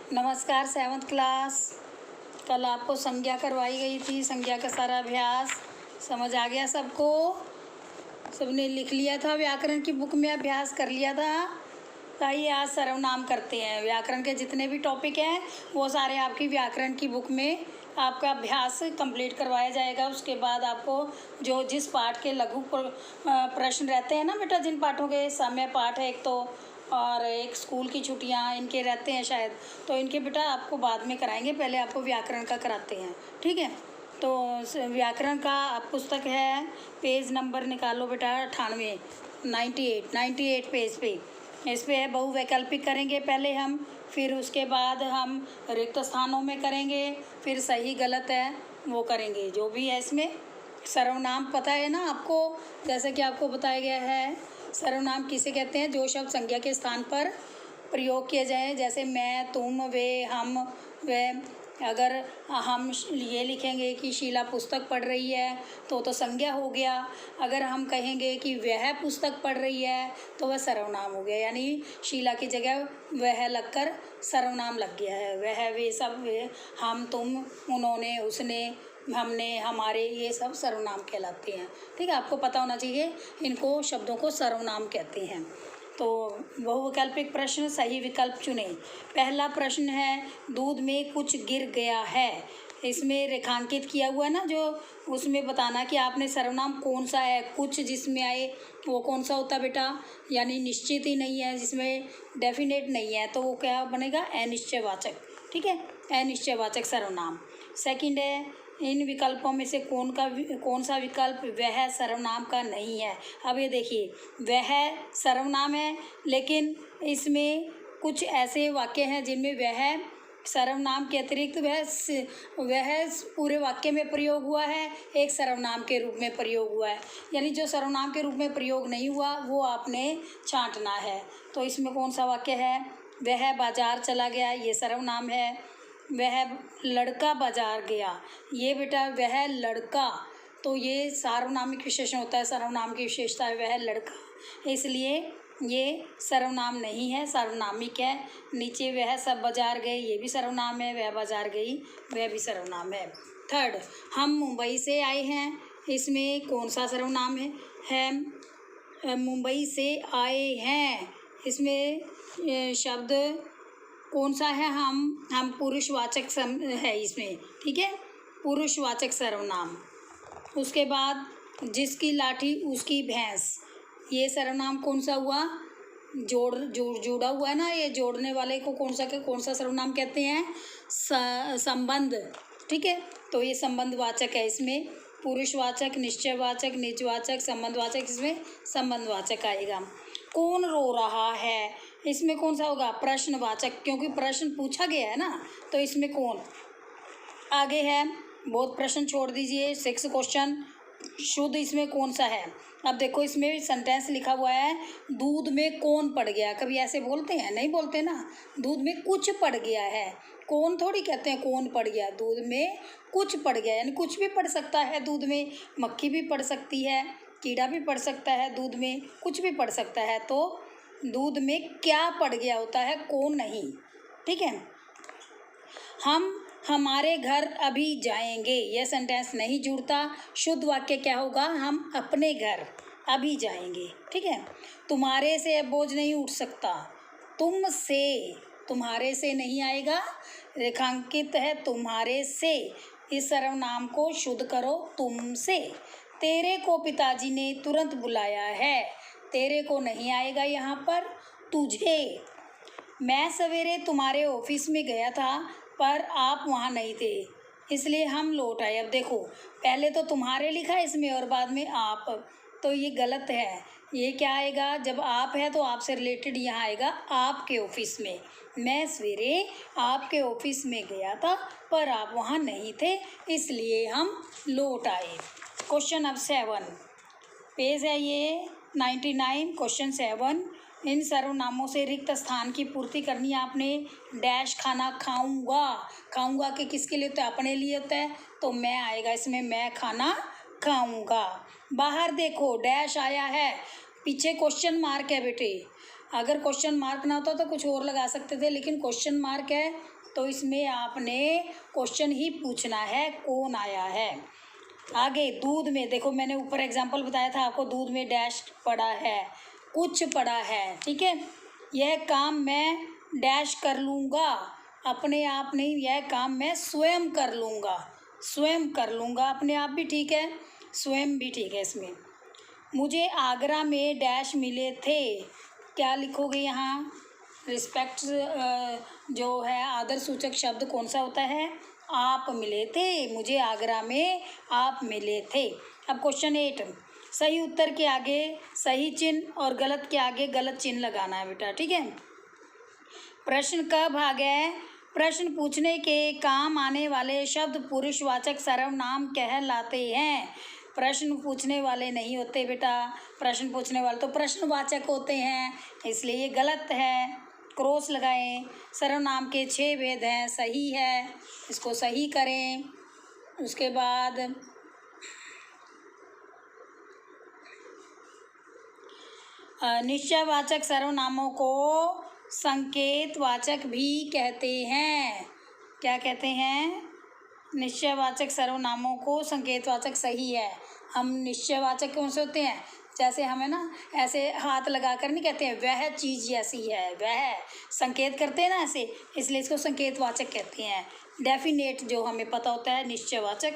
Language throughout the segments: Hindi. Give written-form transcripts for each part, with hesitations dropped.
नमस्कार। 7th class. कल आपको संज्ञा करवाई गई थी। संज्ञा का सारा अभ्यास समझ आ गया सबको? सबने लिख लिया था? व्याकरण की बुक में अभ्यास कर लिया था? आइए आज सर्वनाम करते हैं। व्याकरण के जितने भी टॉपिक हैं वो सारे आपकी व्याकरण की बुक में आपका अभ्यास कंप्लीट करवाया जाएगा। उसके बाद आपको जो जिस पाठ के लघु प्रश्न रहते हैं ना बेटा, जिन पाठों के समय पाठ है एक तो, और एक स्कूल की छुट्टियां इनके रहते हैं शायद, तो इनके बेटा आपको बाद में कराएंगे, पहले आपको व्याकरण का कराते हैं। ठीक है? तो व्याकरण का पुस्तक है, पेज नंबर निकालो बेटा 98, 98 पेज पे। इस पे है बहुवैकल्पिक करेंगे पहले हम, फिर उसके बाद हम रिक्त स्थानों में करेंगे, फिर सही गलत है वो करेंगे। जो भी है इसमें सर्वनाम पता है ना आपको, जैसे कि आपको बताया गया है सर्वनाम किसे कहते हैं? जो शब्द संज्ञा के स्थान पर प्रयोग किए जाए, जैसे मैं, तुम, वे, हम, वे। अगर हम ये लिखेंगे कि शीला पुस्तक पढ़ रही है तो संज्ञा हो गया। अगर हम कहेंगे कि वह पुस्तक पढ़ रही है तो वह सर्वनाम हो गया, यानी शीला की जगह वह लगकर सर्वनाम लग गया है। वह, वे, सब, वे, हम, तुम, उन्होंने, उसने, हमने, हमारे, ये सब सर्वनाम कहलाते हैं। ठीक है? आपको पता होना चाहिए इनको शब्दों को सर्वनाम कहते हैं। तो बहुविकल्पिक प्रश्न, सही विकल्प चुनें। पहला प्रश्न है, दूध में कुछ गिर गया है। इसमें रेखांकित किया हुआ है ना, जो उसमें बताना कि आपने सर्वनाम कौन सा है। कुछ जिसमें आए वो कौन सा होता बेटा? यानी निश्चित ही नहीं है, जिसमें डेफिनेट नहीं है, तो वो क्या बनेगा? अनिश्चयवाचक। ठीक है? अनिश्चयवाचक सर्वनाम। सेकंड है, इन विकल्पों में से कौन सा विकल्प वह सर्वनाम का नहीं है। अब ये देखिए, वह सर्वनाम है, लेकिन इसमें कुछ ऐसे वाक्य हैं जिनमें वह सर्वनाम के अतिरिक्त वह पूरे वाक्य में प्रयोग हुआ है, एक सर्वनाम के रूप में प्रयोग हुआ है। यानी जो सर्वनाम के रूप में प्रयोग नहीं हुआ वो आपने छांटना है। तो इसमें कौन सा वाक्य है? वह बाजार चला गया, ये सर्वनाम है। वह लड़का बाजार गया, ये बेटा वह लड़का, तो ये सार्वनामिक विशेषण होता है। सर्वनाम की विशेषता है वह लड़का, इसलिए ये सर्वनाम नहीं है, सार्वनामिक है। नीचे वह सब बाजार गए, ये भी सर्वनाम है। वह बाजार गई, वह भी सर्वनाम है। थर्ड, हम मुंबई से आए हैं। इसमें कौन सा सर्वनाम है? मुंबई से आए हैं, इसमें शब्द कौन सा है? हम पुरुषवाचक है इसमें। ठीक है? पुरुषवाचक सर्वनाम। उसके बाद जिसकी लाठी उसकी भैंस, ये सर्वनाम कौन सा हुआ? जोड़ा हुआ है ना, ये जोड़ने वाले को कौन सा सर्वनाम कहते हैं? संबंध। ठीक है? तो ये संबंधवाचक है। इसमें पुरुषवाचक, निश्चयवाचक, निजवाचक, संबंधवाचक, इसमें संबंधवाचक आएगा। कौन रो रहा है, इसमें कौन सा होगा? प्रश्नवाचक, क्योंकि प्रश्न पूछा गया है ना, तो इसमें कौन आगे है? बहुत प्रश्न छोड़ दीजिए। 6 क्वेश्चन शुद्ध इसमें कौन सा है? अब देखो, इसमें सेंटेंस लिखा हुआ है, दूध में कौन पड़ गया। कभी ऐसे बोलते हैं? नहीं बोलते ना। दूध में कुछ पड़ गया है, कौन थोड़ी कहते हैं कौन पड़ गया। दूध में कुछ पड़ गया, यानी कुछ भी पड़ सकता है दूध में। मक्खी भी पड़ सकती है, कीड़ा भी पड़ सकता है दूध में, कुछ भी पड़ सकता है। तो दूध में क्या पड़ गया होता है, कौन नहीं। ठीक है? हम हमारे घर अभी जाएंगे, यह सेंटेंस नहीं जुड़ता। शुद्ध वाक्य क्या होगा? हम अपने घर अभी जाएंगे। ठीक है? तुम्हारे से बोझ नहीं उठ सकता, तुमसे, तुम्हारे से नहीं आएगा, रेखांकित है तुम्हारे से। इस सर्वनाम को शुद्ध करो, तुमसे। तेरे को पिताजी ने तुरंत बुलाया है, तेरे को नहीं आएगा यहाँ पर, तुझे। मैं सवेरे तुम्हारे ऑफिस में गया था पर आप वहाँ नहीं थे, इसलिए हम लौट आए। अब देखो, पहले तो तुम्हारे लिखा है इसमें और बाद में आप, तो ये गलत है। ये क्या आएगा? जब आप है तो आपसे रिलेटेड यहाँ आएगा आपके ऑफिस में। मैं सवेरे आपके ऑफिस में गया था पर आप वहाँ नहीं थे, इसलिए हम लौट आए। क्वेश्चन अब 7 पेज है ये 99, क्वेश्चन 7। इन सर्वनामों से रिक्त स्थान की पूर्ति करनी है आपने। डैश खाना खाऊंगा, खाऊंगा के किसके लिए होता है? अपने लिए होता है, तो मैं आएगा इसमें, मैं खाना खाऊंगा। बाहर देखो, डैश आया है, पीछे क्वेश्चन मार्क है बेटे। अगर क्वेश्चन मार्क ना होता तो कुछ और लगा सकते थे, लेकिन क्वेश्चन मार्क है तो इसमें आपने क्वेश्चन ही पूछना है, कौन आया है। आगे दूध में देखो, मैंने ऊपर एग्जाम्पल बताया था आपको, दूध में डैश पड़ा है, कुछ पड़ा है, ठीक है। यह काम मैं डैश कर लूँगा, अपने आप नहीं, यह काम मैं स्वयं कर लूँगा, स्वयं कर लूँगा, अपने आप भी ठीक है, स्वयं भी ठीक है इसमें। मुझे आगरा में डैश मिले थे, क्या लिखोगे यहाँ? रिस्पेक्ट जो है आदर सूचक शब्द कौन सा होता है? आप मिले थे, मुझे आगरा में आप मिले थे। अब क्वेश्चन 8, सही उत्तर के आगे सही चिन्ह और गलत के आगे गलत चिन्ह लगाना है बेटा, ठीक है। प्रश्न का भाग है, प्रश्न पूछने के काम आने वाले शब्द पुरुषवाचक सर्वनाम कहलाते हैं। प्रश्न पूछने वाले नहीं होते बेटा, प्रश्न पूछने वाले तो प्रश्नवाचक होते हैं, इसलिए ये गलत है, क्रॉस लगाएं। सर्वनाम के 6 भेद हैं, सही है, इसको सही करें। उसके बाद निश्चयवाचक सर्वनामों को संकेतवाचक भी कहते हैं। क्या कहते हैं? निश्चयवाचक सर्वनामों को संकेतवाचक, सही है। हम निश्चयवाचक कौन से होते हैं? जैसे हमें ना ऐसे हाथ लगाकर नहीं कहते हैं वह चीज़ ऐसी है, वह संकेत करते हैं ना ऐसे, इसलिए इसको संकेतवाचक कहते हैं। डेफिनेट जो हमें पता होता है निश्चयवाचक,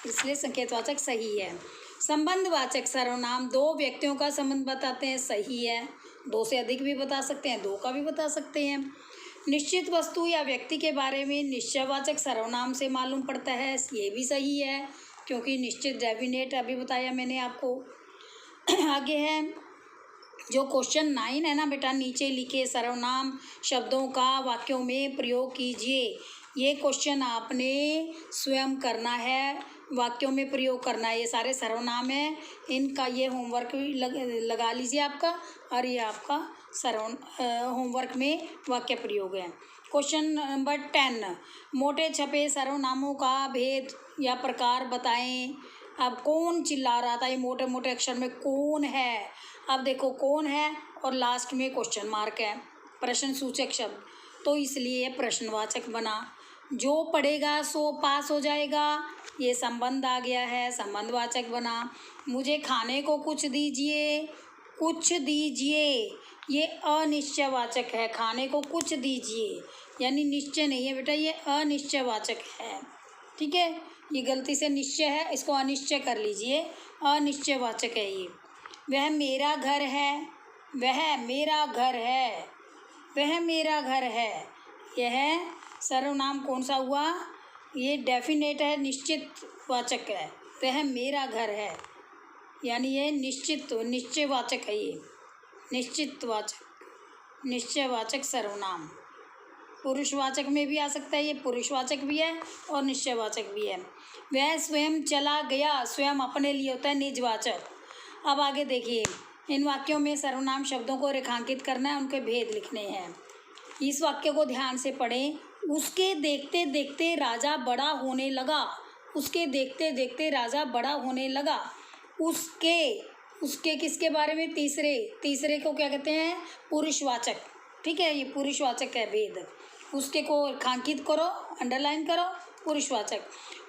इसलिए संकेतवाचक सही है। संबंधवाचक सर्वनाम 2 व्यक्तियों का संबंध बताते हैं, सही है। 2 से अधिक भी बता सकते हैं, 2 का भी बता सकते हैं। निश्चित वस्तु या व्यक्ति के बारे में निश्चयवाचक सर्वनाम से मालूम पड़ता है, ये भी सही है, क्योंकि निश्चित डेफिनेट अभी बताया मैंने आपको। आगे है जो क्वेश्चन 9 है ना बेटा, नीचे लिखे सर्वनाम शब्दों का वाक्यों में प्रयोग कीजिए। ये क्वेश्चन आपने स्वयं करना है, वाक्यों में प्रयोग करना है। ये सारे सर्वनाम हैं, इनका ये होमवर्क लगा लीजिए आपका, और ये आपका होमवर्क में वाक्य प्रयोग है। क्वेश्चन नंबर 10, मोटे छपे सर्वनामों का भेद या प्रकार बताएं। अब कौन चिल्ला रहा था? ये मोटे मोटे अक्षर में कौन है? अब देखो कौन है और लास्ट में क्वेश्चन मार्क है, प्रश्न सूचक शब्द, तो इसलिए प्रश्नवाचक बना। जो पढ़ेगा सो पास हो जाएगा, ये संबंध आ गया है, संबंधवाचक बना। मुझे खाने को कुछ दीजिए, कुछ दीजिए, ये अनिश्चयवाचक है। खाने को कुछ दीजिए यानी निश्चय नहीं है बेटा, ये अनिश्चयवाचक है, ठीक है। ये गलती से निश्चय है, इसको अनिश्चय कर लीजिए, अनिश्चयवाचक है ये। वह मेरा घर है, वह मेरा घर है, वह मेरा घर है, यह सर्वनाम कौन सा हुआ? ये डेफिनेट है, निश्चित वाचक है। वह मेरा घर है यानी ये निश्चयवाचक है, ये निश्चितवाचक, निश्चयवाचक सर्वनाम। पुरुषवाचक में भी आ सकता है, ये पुरुषवाचक भी है और निश्चयवाचक भी है। वह स्वयं चला गया, स्वयं अपने लिए होता है, निजवाचक। अब आगे देखिए, इन वाक्यों में सर्वनाम शब्दों को रेखांकित करना है, उनके भेद लिखने हैं। इस वाक्य को ध्यान से पढ़ें। उसके देखते देखते राजा बड़ा होने लगा, उसके देखते देखते राजा बड़ा होने लगा। उसके किसके बारे में? तीसरे को क्या कहते हैं? पुरुषवाचक, ठीक है, ये पुरुषवाचक है भेद। उसके को रेखांकित करो, अंडरलाइन करो, पुरुषवाचक।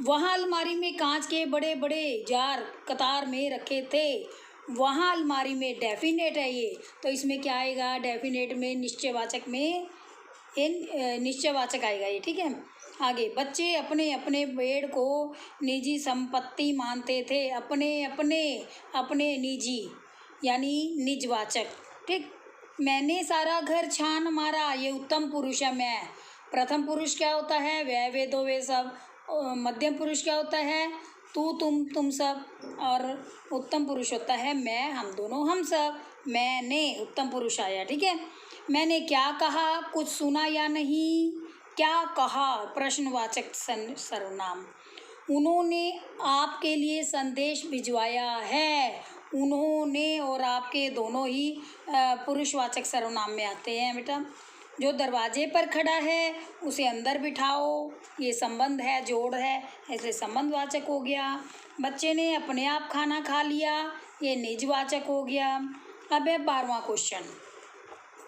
वहाँ अलमारी में कांच के बड़े बड़े जार कतार में रखे थे, वहाँ अलमारी में डेफिनेट है ये, तो इसमें क्या आएगा? डेफिनेट में निश्चयवाचक में निश्चयवाचक आएगा ये, ठीक है। आगे, बच्चे अपने अपने पेड़ को निजी संपत्ति मानते थे, अपने निजी यानी निजवाचक, ठीक। मैंने सारा घर छान मारा, ये उत्तम पुरुष है मैं। प्रथम पुरुष क्या होता है? वह, वे, दो, वे सब। मध्यम पुरुष क्या होता है? तू, तुम सब। और उत्तम पुरुष होता है मैं, हम दोनों, हम सब। मैंने, उत्तम पुरुष आया, ठीक है। मैंने क्या कहा? कुछ सुना या नहीं? क्या कहा? प्रश्नवाचक सर्वनाम। उन्होंने आपके लिए संदेश भिजवाया है, उन्होंने और आपके दोनों ही पुरुषवाचक सर्वनाम में आते हैं बेटा। जो दरवाजे पर खड़ा है उसे अंदर बिठाओ, ये संबंध है, जोड़ है, इसलिए संबंधवाचक हो गया। बच्चे ने अपने आप खाना खा लिया, ये निजवाचक हो गया। अब है 12वां क्वेश्चन।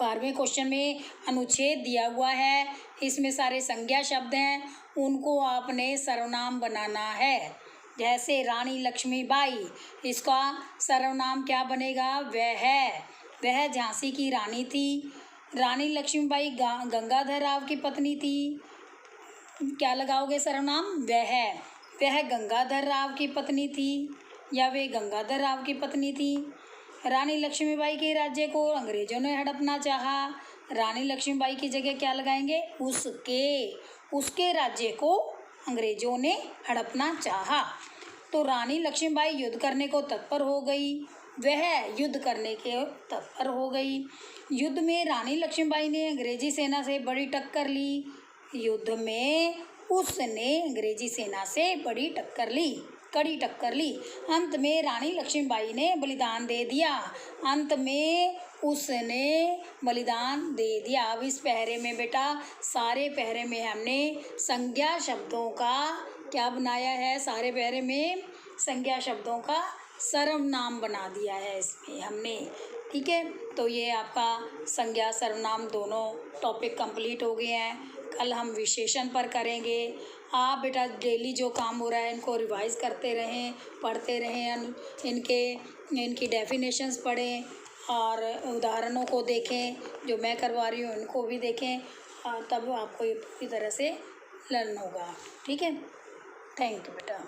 12वें क्वेश्चन में अनुच्छेद दिया हुआ है, इसमें सारे संज्ञा शब्द हैं, उनको आपने सर्वनाम बनाना है। जैसे रानी लक्ष्मीबाई, इसका सर्वनाम क्या बनेगा? वह झांसी की रानी थी। रानी लक्ष्मीबाई गंगाधर राव की पत्नी थी, क्या लगाओगे सर्वनाम? वह गंगाधर राव की पत्नी थी या वे गंगाधर राव की पत्नी थी। रानी लक्ष्मीबाई के राज्य को अंग्रेजों ने हड़पना चाहा, रानी लक्ष्मीबाई की जगह क्या लगाएंगे? उसके राज्य को अंग्रेजों ने हड़पना चाहा। तो रानी लक्ष्मीबाई युद्ध करने को तत्पर हो गई, वह युद्ध करने के तत्पर हो गई। युद्ध में रानी लक्ष्मीबाई ने अंग्रेजी सेना से बड़ी टक्कर ली। युद्ध में उसने अंग्रेजी सेना से बड़ी टक्कर ली, कड़ी टक्कर ली। अंत में रानी लक्ष्मीबाई ने बलिदान दे दिया। अंत में उसने बलिदान दे दिया। अब इस पहरे में बेटा, सारे पहरे में हमने संज्ञा शब्दों का क्या बनाया है? सारे पहरे में संज्ञा शब्दों का सर्वनाम बना दिया है इसमें हमने। ठीक है, तो ये आपका संज्ञा सर्वनाम दोनों टॉपिक कंप्लीट हो गए हैं। कल हम विशेषण पर करेंगे। आप बेटा डेली जो काम हो रहा है इनको रिवाइज करते रहें, पढ़ते रहें, इनकी डेफिनेशंस पढ़ें और उदाहरणों को देखें, जो मैं करवा रही हूँ उनको भी देखें, और तब आपको ये पूरी तरह से लर्न होगा। ठीक है, थैंक यू बेटा।